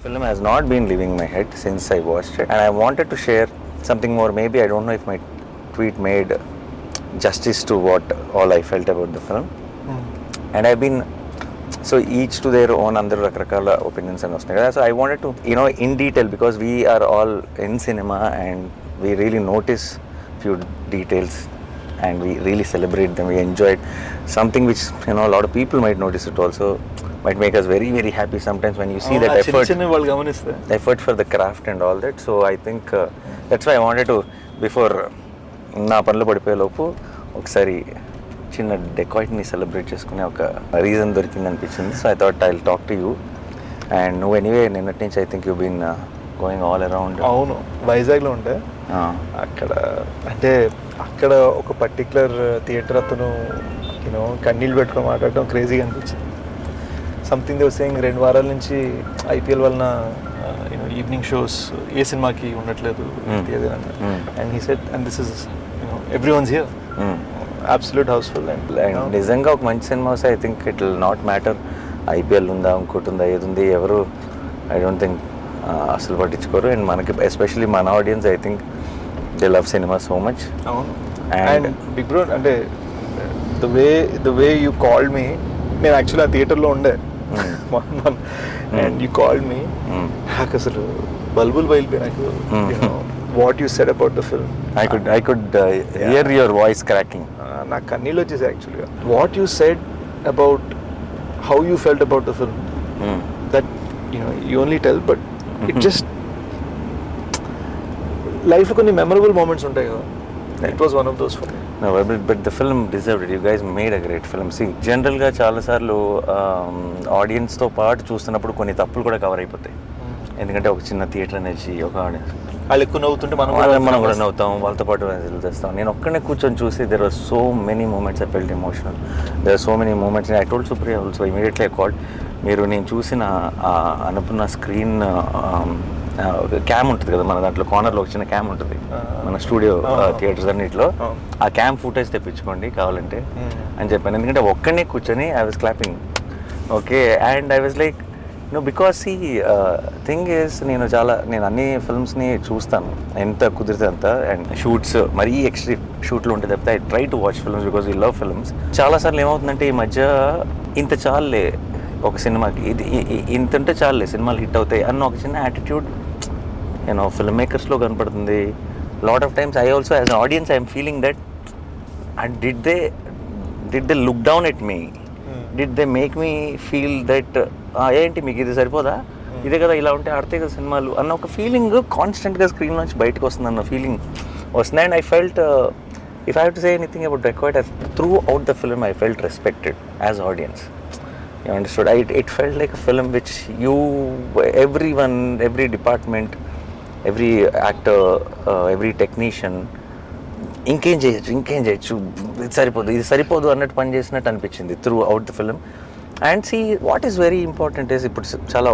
Film has not been leaving my head since I watched it, and I wanted to share something more. Maybe I don't know if my tweet made justice to what all I felt about the film. And I've been so each to their own అందరూ రకరకాల opinions అని వస్తున్నాయి కదా. So I wanted to in detail because we are all in cinema and we really notice few details and we really celebrate them. We enjoyed something which a lot of people might notice it also, might make us very very happy sometimes when you see that effort for the craft and all that. So I think that's why I wanted to, before నా పనులు పడిపోయే లోపు ఒకసారి చిన్న డెకాయిట్ని celebrate చేసుకునే ఒక reason దొరికింది అనిపించింది. So I thought I will talk to you. And నువ్వు ఎనీవే నిన్నటి నుంచి I think you been going all around. అవును, వైజాగ్లో ఉండే అక్కడ అంటే అక్కడ ఒక పర్టికులర్ థియేటర్ అతను కన్నీళ్ళు పెట్టుకొని మాట్లాడటం క్రేజీగా అనిపించింది. సంథింగ్ దే వాస్ సేయింగ్ 2 వారాల నుంచి ఐపీఎల్ వలన ఈవినింగ్ షోస్ ఏ సినిమాకి ఉండట్లేదు and he said and this is everyone's here absolute house full. And నిజంగా ఒక మంచి సినిమా వస్తే I think it will not matter IPL ఉందా ఇంకోటి ఉందా ఏది ఉంది ఎవరు ఐ డోంట్ థింక్ అసలు పట్టించుకోరు. అండ్ మనకి ఎస్పెషల్లీ మన audience I think they love cinema so much. And big bro అంటే the way you called me, నేను యాక్చువల్లీ ఆ థియేటర్లో ఉండే అండ్ యూ కాల్డ్ మీ, నాకు అసలు బల్బుల్ బయలుపోయి నాకు what you said about the film. I could hear your voice cracking. నాకు కన్నీళ్ళు వచ్చేసి యాక్చువల్గా. What you said about how you felt about the film that you only tell but it just లైఫ్లో కొన్ని memorable moments ఉంటాయి కదా. It was one of those for me. No, but the film deserved it. You guys made a great film. See, జనరల్గా చాలాసార్లు ఆడియన్స్తో పాటు చూస్తున్నప్పుడు కొన్ని తప్పులు కూడా కవర్ అయిపోతాయి. ఎందుకంటే ఒక చిన్న థియేటర్ అనేసి ఒక ఆడియన్స్ వాళ్ళు ఎక్కువ నవ్వుతుంటే మనం కూడా నవ్వుతాం, వాళ్ళతో పాటు చేస్తాం. నేను ఒక్కనే కూర్చొని చూసి there are so many moments I felt emotional. There are so many moments. I told Supriya also immediately I called. మీరు నేను చూసిన అనుకున్న స్క్రీన్ క్యామ్ ఉంటుంది కదా మన దాంట్లో కార్నర్లో ఒక చిన్న క్యామ్ ఉంటుంది మన స్టూడియో థియేటర్స్ అన్నింటిలో, ఆ క్యామ్ ఫుటేజ్ తెప్పించుకోండి కావాలంటే అని చెప్పాను. ఎందుకంటే ఒక్కనే కూర్చొని I was clapping. Okay, and I was like because ఈ థింగ్ ఈస్ నేను అన్ని ఫిల్మ్స్ని చూస్తాను ఎంత కుదిరితే అంత. అండ్ షూట్స్ మరీ ఎక్స్ట్రీమ్ షూట్లు ఉంటే తప్పితే I try to watch films because ఈ లవ్ ఫిల్మ్స్. చాలాసార్లు ఏమవుతుందంటే ఈ మధ్య ఇంత చాలులే ఒక సినిమాకి, ఇది ఇంత ఉంటే చాలులే సినిమాలు హిట్ అవుతాయి అన్న ఒక చిన్న యాటిట్యూడ్ ఫిల్మ్ మేకర్స్లో కనపడుతుంది. Lot of times I also as an audience I'm feeling that and did they look down at me, did they make me feel that ఏంటి మీకు ఇది సరిపోదా, ఇదే కదా ఇలా ఉంటే ఆడితే కదా సినిమాలు అన్న ఒక ఫీలింగ్ కాన్స్టెంట్గా స్క్రీన్ నుంచి బయటకు వస్తుంది అన్న ఫీలింగ్ వస్తుంది. And I felt if I have to say anything about Dacoit, through out the film I felt respected as audience. You understood? It felt like a film which everyone, every department, every actor, every technician ఇంకేం చేయొచ్చు ఇది సరిపోదు అన్నట్టు పని చేసినట్టు అనిపించింది throughout the film. And see what is very important is ఇప్పుడు చాలా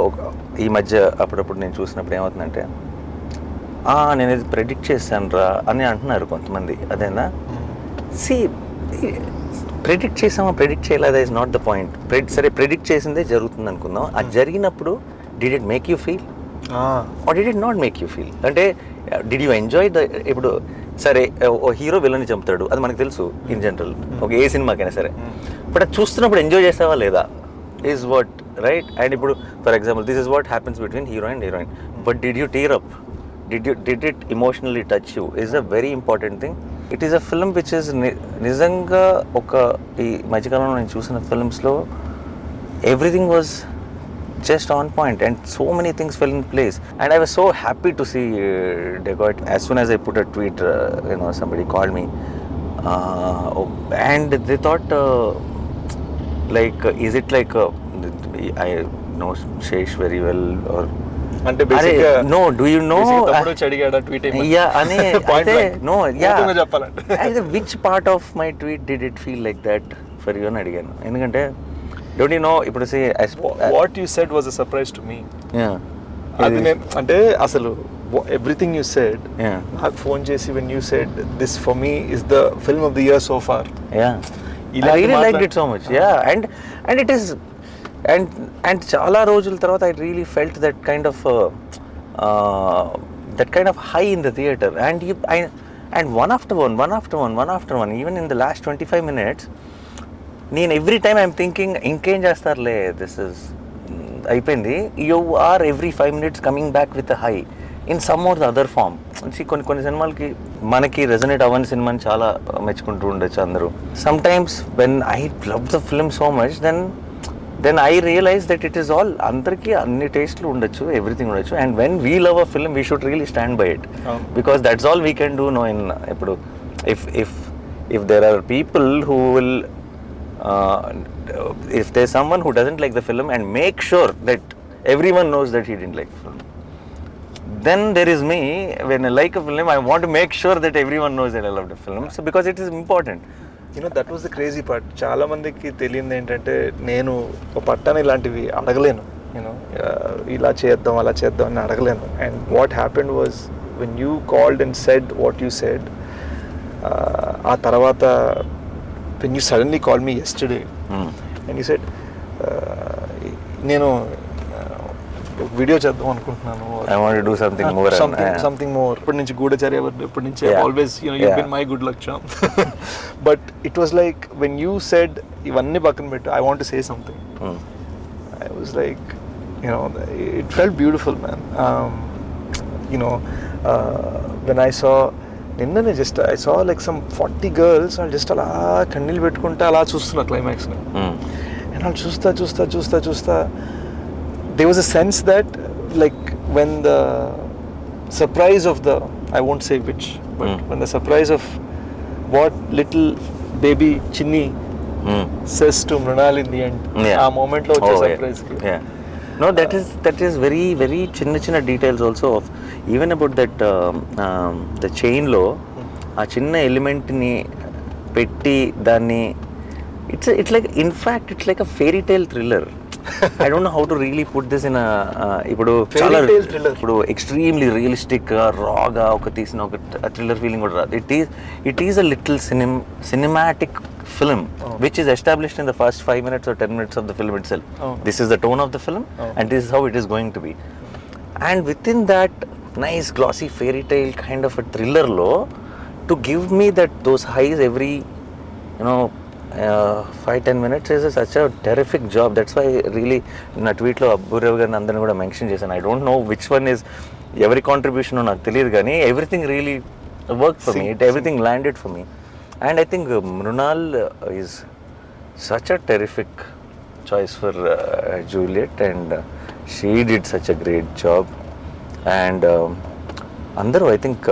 ఈ మధ్య అప్పుడప్పుడు నేను చూసినప్పుడు ఏమవుతుందంటే నేను ఇది ప్రెడిక్ట్ చేశాను రా అని అంటున్నారు కొంతమంది. అదేనా సి ప్రెడిక్ట్ చేసామా ప్రెడిక్ట్ చేయలేదా ఇస్ నాట్ ద పాయింట్. సరే ప్రెడిక్ట్ చేసిందే జరుగుతుంది అనుకుందాం, అది జరిగినప్పుడు did it make you feel or did it not make you feel? అంటే డిడ్ యూ ఎంజాయ్ ద ఇప్పుడు సరే ఓ హీరో విలన్ని చంపుతాడు అది మనకు తెలుసు ఇన్ జనరల్ ఒక ఏ సినిమాకైనా సరే, బట్ అది చూస్తున్నప్పుడు ఎంజాయ్ చేసావా లేదా ఈజ్ వాట్ రైట్. అండ్ ఇప్పుడు for example this is what happens between hero and heroine, but did you tear up, did it emotionally touch you is a very important thing. It is a film which is నిజంగా ఒక ఈ మధ్యకాలంలో నేను చూసిన ఫిల్మ్స్లో everything was just on point and so many things fell in place and I was so happy to see Dacoit. As soon as I put a tweet somebody called me and they thought like is it like I know Sesh very well or అంటే బేసిక్గా no do you know తమ్ముడు చడిగాడా tweet ఏమని yeah ane no yeah చెప్పాలంటే which part of my tweet did it feel like that for you అని అడిగాను. ఎందుకంటే don't you know ఇప్పుడు say what you said was a surprise to me. yeah అది నేను అంటే అసలు everything you said నాకు ఫోన్ చేసి when you said this for me is the film of the year so far. yeah I really liked it so much. yeah and it is and చాలా రోజుల తర్వాత I really felt that kind of high in the theatre. And one after one, even in the last 25 minutes, నేను every time I'm thinking ఇంకేం చేస్తారులే, this is అయిపోయింది. You are every 5 minutes coming back with high in some or the other form. కొన్ని సినిమాలకి మనకి resonate అవ్వని సినిమాని చాలా మెచ్చుకుంటూ ఉండొచ్చు అందరూ. Sometimes when I love the film so much, then I realise that it is all, అందరికీ అన్ని టేస్ట్లు ఉండొచ్చు, ఎవ్రీథింగ్ ఉండొచ్చు. And when we love a film we should really stand by it, because that's all we can do no in. ఇప్పుడు if there are people who will if there's someone who doesn't like the film and make sure that everyone knows that he didn't like the film, then there is me. When I like a film, I want to make sure that everyone knows that I love the film, so because it is important. That was the crazy part. చాలా మందికి తెలియదు ఏంటంటే, నేను ఒక పట్టాను ఇలాంటివి అడగలేను, ఇలా చేద్దాం అలా చేద్దాం అని అడగలేను. And what happened was when you called and said what you said, ఆ తర్వాత when you suddenly called me yesterday and you said నేను వీడియో చేద్దాం అనుకుంటున్నాను, I want to do something more, something more. ఇప్పటి నుంచి గూఢచర్య, ఇప్పటి నుంచి always you've been my good luck charm. But it was like when you said ఇవన్నీ పక్కన పెట్టు, I want to say something, I was like, it felt beautiful, man. When I saw నిన్ననే just I saw like some 40 girls, వాళ్ళు just అలా కన్నీళ్ళు పెట్టుకుంటే అలా చూస్తున్నా క్లైమాక్స్ని. అండ్ వాళ్ళు చూస్తా they was a sense that like when the surprise of the, I won't say which, but when the surprise of what little baby Chinni says to Mrunal in the end, ఆ మూమెంట్లో వచ్చే సర్ప్రైజ్కి. No, that is very very చిన్న details also of even about that the chain లో ఆ చిన్న ఎలిమెంట్ని పెట్టి దాన్ని it's like, in fact it's like a fairy tale thriller. I don't know how to really put this in a ఇప్పుడు చాలా ఇప్పుడు extremely realistic రాగా ఒక తీసిన ఒక థ్రిల్లర్ ఫీలింగ్ కూడా రాదు. It is a little cinematic film which is established in the first 5 minutes or 10 minutes of the film itself. This is the tone of the film and this is how it is going to be. And within that nice glossy fairy tale kind of a thriller lo, to give me those highs every 5-10 minutes is such a terrific job. That's why really na tweet lo Aburav garu andarni kuda mention chesanu. I don't know which one is every contribution నాకు తెలియదు కానీ everything really worked for me. Everything landed for me. And I think Mrunal is such a terrific choice for Juliet, and she did such a great job. And అందరూ I think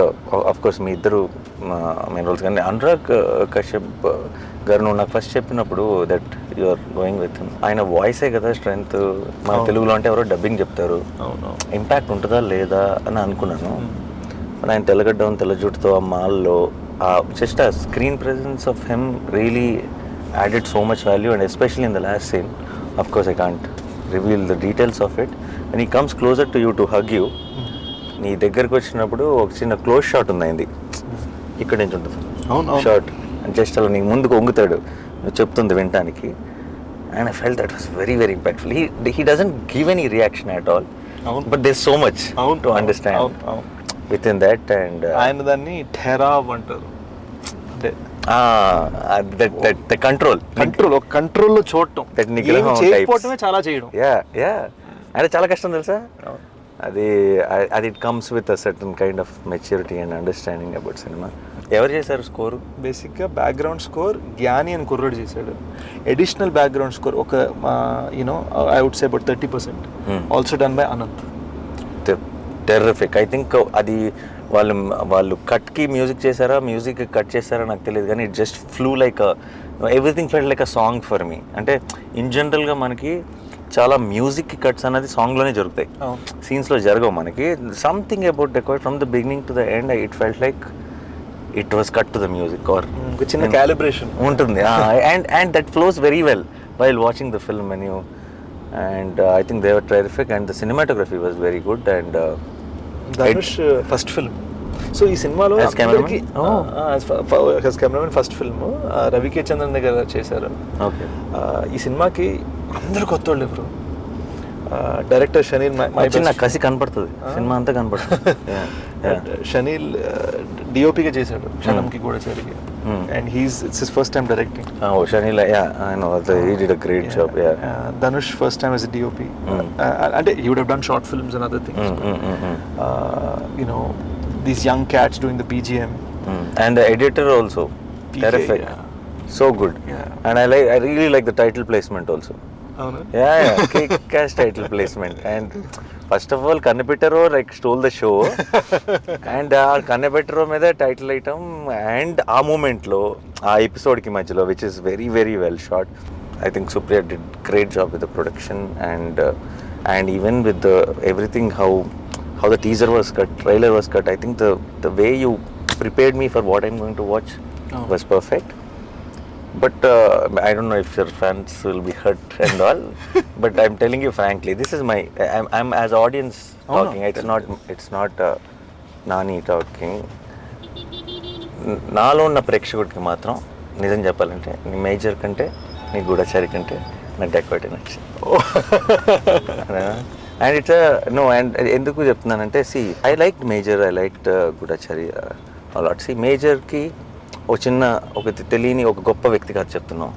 of course మీ ఇద్దరు main roles, కానీ అనురాగ్ కశ్యప్ గారు నువ్వు నాకు first చెప్పినప్పుడు that you are going with him, ఆయన వాయిసే కదా స్ట్రెంగ్త్. మన తెలుగులో అంటే ఎవరో డబ్బింగ్ చెప్తారు, ఇంపాక్ట్ ఉంటుందా లేదా అని అనుకున్నాను. ఆయన తెల్లగడ్డం తెల్ల జుట్టుతో ఆ మాల్లో just a screen presence of him really added so much value, and especially in the last scene, of course I can't reveal the details of it, when he comes closer to you to hug you, నీ దగ్గరకు వచ్చినప్పుడు ఒక చిన్న close shot ఉంది, ఇక్కడ నుంచి ఉంటుంది shot, just అలా నీకు ముందుకు వంగుతాడు నువ్వు చెప్తుంది వినటానికి. And I felt that was very very impactful. he doesn't give any reaction at all, but there's so much to understand within that. And ఆయన దాన్ని ఠెరావ్ అంటారు, అంటే the కంట్రోల్లో చూడటం, చేయకపోవటమే చాలా చేయడం. అంటే చాలా కష్టం తెలుసా అది. It comes with a certain kind of maturity and understanding about cinema. ఎవరు చేశారు స్కోరు? బేసిక్గా బ్యాక్గ్రౌండ్ స్కోర్ జ్ఞాని అని కుర్రాడు చేశాడు. అడిషనల్ బ్యాక్గ్రౌండ్ స్కోర్ ఒక I would say about 30% also done by Anant. Terrific. I think అది వాళ్ళు కట్కి మ్యూజిక్ చేశారా, మ్యూజిక్ కట్ చేశారా నాకు తెలియదు, కానీ it just flew like everything felt like a song for me. అంటే ఇన్ జనరల్గా మనకి చాలా మ్యూజిక్ కట్స్ అనేది సాంగ్లోనే జరుగుతాయి, సీన్స్లో జరగవు మనకి. Something about dacoit from the beginning to the end it felt like it was cut to the music or చిన్న calibration ఉంటుంది. And that flows very well while watching the film when you, and I think they were terrific, and the cinematography was very good. And Dhanush first film. So ఈ సినిమాలో cameraman first film రవికే Chandran దగ్గర చేశారు. Okay. ఈ సినిమాకి అందరూ కొత్త వాళ్ళు bro. Director chenille చిన్న కసి కనపడుతుంది సినిమా అంతా కనపడుతుంది. షనీల్ డిఓపిగా చేశాడు క్షణంకి కూడా జరిగి, and it's his first time directing. Shaneil I know he did a great job. Dhanush first time as a DOP, అంటే he would have done short films and other things. You know these young cats doing the BGM, and the editor also terrific, so good. And I really like the title placement also. Kick-ass title placement. And first of all, Kannapetaro like stole the show, and Kannapetaro made title item, and a moment lo a episode ki majhlo, which is very very well shot. I think Supriya did great job with the production, and even with the everything, how the teaser was cut, trailer was cut. I think the way you prepared me for what I'm going to watch was perfect. But I don't know if your fans will be hurt and all. But I'm telling you frankly, this is I'm as audience talking. It's not Nani talking. నాలో ఉన్న ప్రేక్షకుడికి మాత్రం నిజం చెప్పాలంటే నీ major కంటే నీ గూఢచారి కంటే నాకు డెకాయిట్ నచ్చింది. అండ్ ఇట్స్ నో, అండ్ ఎందుకు చెప్తున్నానంటే I like Major, I like Goodachari a lot. మేజర్కి ఒక తెలియని ఒక గొప్ప వ్యక్తి కాదు చెప్తున్నాం,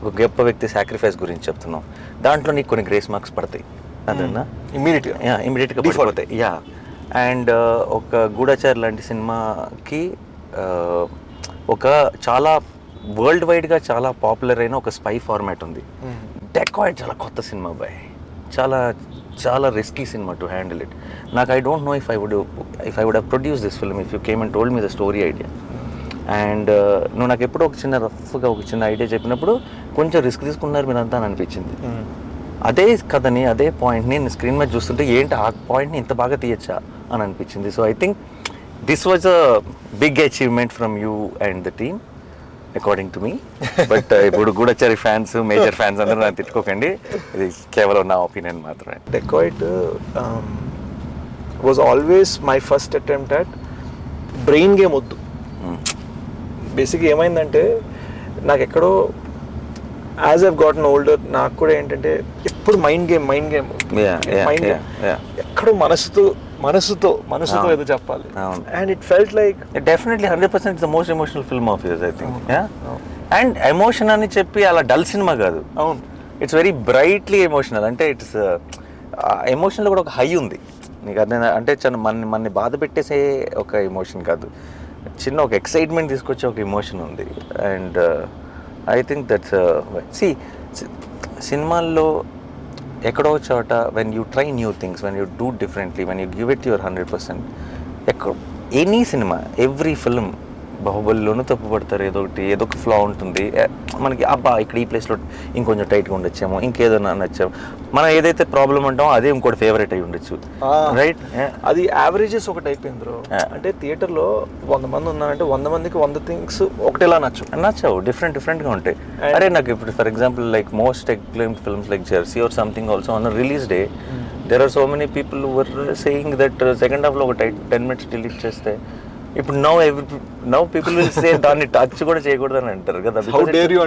ఒక గొప్ప వ్యక్తి సాక్రిఫైస్ గురించి చెప్తున్నాం. దాంట్లో నీకు కొన్ని గ్రేస్ మార్క్స్ పడతాయి, అదన్నా ఇమీడియట్గా పడిపోతాయి. అండ్ ఒక గూఢచారి లాంటి సినిమాకి ఒక చాలా వరల్డ్ వైడ్గా చాలా పాపులర్ అయిన ఒక స్పై ఫార్మాట్ ఉంది. డెకాయిట్ చాలా కొత్త సినిమా బాయ్, చాలా risky cinema to handle it. నాకు I don't know if I would have produce this film if you came and told me the story idea. And నువ్వు నాకు ఎప్పుడో ఒక చిన్న ఐడియా చెప్పినప్పుడు కొంచెం రిస్క్ తీసుకున్నారు మీరంతా అని అనిపించింది. అదే కథని, అదే పాయింట్ని నేను స్క్రీన్ మీద చూస్తుంటే ఏంటి ఆ పాయింట్ని ఇంత బాగా తీయచ్చా అని అనిపించింది. So I think this was a big achievement from you and the team according to me. But ఇప్పుడు గూఢచారి ఫ్యాన్స్, మేజర్ ఫ్యాన్స్ అందరూ నన్ను తిట్టుకోకండి, ఇది కేవలం నా ఒపీనియన్ మాత్రమే. Dacoit was always my first attempt at brain game వద్దు. బేసిక్గా ఏమైందంటే నాకు ఎక్కడో యాజ్ ఐవ్ గాటన్ ఓల్డర్ నాకు కూడా ఏంటంటే ఎప్పుడు మైండ్ గేమ్ ఎక్కడో మనసుతో ఏదో చెప్పాలి. And it felt like definitely 100% it's the most emotional film of yours I think. And emotion అని చెప్పి అలా డల్ సినిమా కాదు. అవును, ఇట్స్ వెరీ బ్రైట్లీ ఎమోషనల్. అంటే ఇట్స్ ఎమోషన్లో కూడా ఒక హై ఉంది నీకు. అదే అంటే మనని బాధ పెట్టేసే ఒక ఎమోషన్ కాదు, చిన్న ఒక ఎక్సైట్మెంట్ తీసుకొచ్చే ఒక ఎమోషన్ ఉంది. అండ్ ఐ థింక్ దట్స్ సినిమాల్లో ఎక్కడో చోట when you try new things, when you do differently, when you give it your 100%, any cinema, every film, బాహుబలిలోనూ తప్పు పడతారు, ఏదో ఒక ఫ్లా ఉంటుంది మనకి. అబ్బా ఇక్కడ ఈ ప్లేస్లో ఇంకొంచెం టైట్గా ఉండొచ్చేమో, ఇంకేదో నచ్చాము, మనం ఏదైతే ప్రాబ్లం అంటామో అదే ఇంకోటి ఫేవరెట్ అయి ఉండొచ్చు, రైట్? అది యావరేజెస్ ఒకటి అయిపోయింది బ్రో. అంటే థియేటర్లో 100 మంది ఉన్నారంటే 100 మందికి 100 థింగ్స్ ఒకటేలా నచ్చవు, డిఫరెంట్గా ఉంటాయి. అరే నాకు ఇప్పుడు for example like most acclaimed films like Jersey or something also on release day there are so many people who were saying that second half లో ఒక 10 minutes delete చేస్తే ఇప్పుడు now people will say దాన్ని touch కూడా చేయకూడదు అని అంటారు కదా. how dare you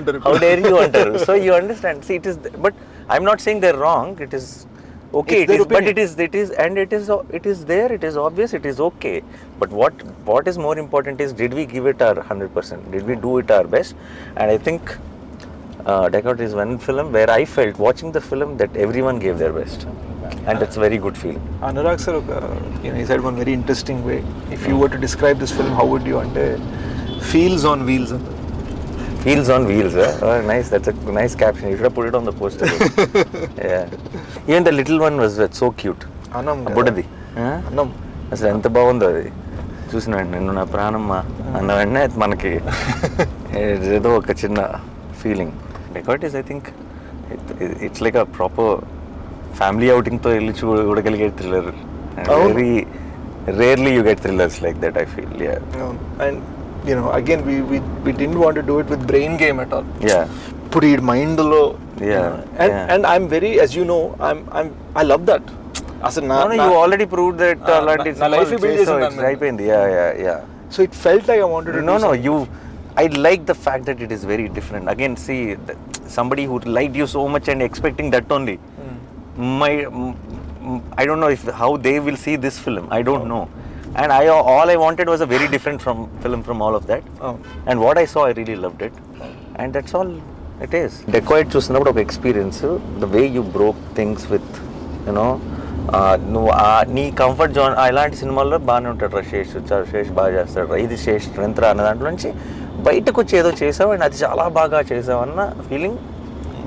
అంటారు. So you understand, see it is, but I'm not saying they're wrong, it is okay, it is, but it is and it is there, it is obvious, it is okay, but what is more important is, did we give it our 100%, did we do it our best? And I think Dacoit is one film where I felt watching the film that everyone gave their best, and that's a very good feeling. Anurag sir, he said one very interesting way, if you were to describe this film, how would you ante feels on wheels nice, that's a nice caption, you should have put it on the poster. Yeah, even the little one was so cute. Anam బుడ్డది Anam అసలు ఎంత బాగుందో అది చూసిన వెంటనే నిన్ను నా ప్రాణమ్మ అన్న వెంటనే మనకి ఏదో ఒక చిన్న feeling. Dacoit is, I think it's like a proper family outing తో వెళ్ళి చూడగలిగే thriller. Very rarely you get thrillers like that, I feel. And you know, again we didn't want to do it with brain game at all. Put it mind lo. And I'm very, as you know, I love that. No, you already proved that na life build chesindanu అయిపోయింది. So it felt like I wanted to no you I like the fact that it is very different. Again, see somebody who liked you so much and expecting that only. I don't know how they will see this film. I don't know. And all I wanted was a very different film from all of that. And what I saw, I really loved it. And that's all it is. Dacoit చూసినప్పుడు ఒక experience, the way you broke things with you know, నువ్వు నీ comfort zone. ఇలాంటి సినిమాల్లో బాగానే ఉంటాడు రా శేష్ బాగా చేస్తాడు రా, ఇది శేష్ స్ట్రెంత్ రా అన్న దాంట్లో నుంచి బయటకు వచ్చి ఏదో చేసావు అండ్ అది చాలా బాగా చేసావు అన్న ఫీలింగ్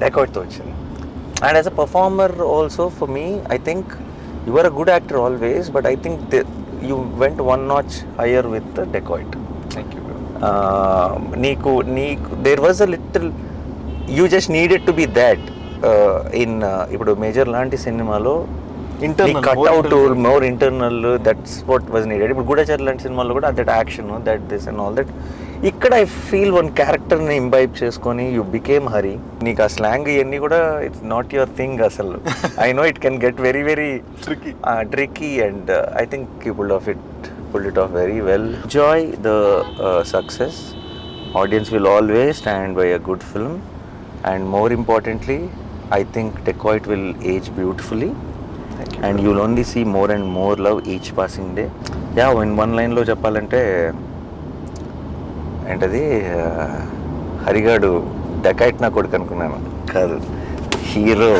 డెకాయిట్తో వచ్చింది. And as a performer also for me, I think you are a good actor always, but I think you went one notch higher with డెకాయిట్. Thank you. నీకు there was a little, you just needed to be that in ఇప్పుడు మేజర్ లాంటి సినిమాలో cutout more internal, that's what was needed. ఇప్పుడు గూఢచారి లాంటి సినిమాలో కూడా that action, that this and all that. ఇక్కడ ఐ ఫీల్ వన్ క్యారెక్టర్ని ఇంబైబ్ చేసుకొని యూ బికేమ్ హరి. నీకు ఆ స్లాంగ్ ఇవన్నీ కూడా ఇట్స్ నాట్ యువర్ థింగ్ అసలు. I know it can get very very tricky and I think you pulled it off very well. Enjoy the success. Audience will always stand by a good film, and more importantly, I think Dacoit will age beautifully. And you'll only see more and more love each passing day. Yeah, in one line lo cheppalante ఏంటది, హరిగాడు dacoit నా కొడుకు అనుకున్నాను, కాదు hero.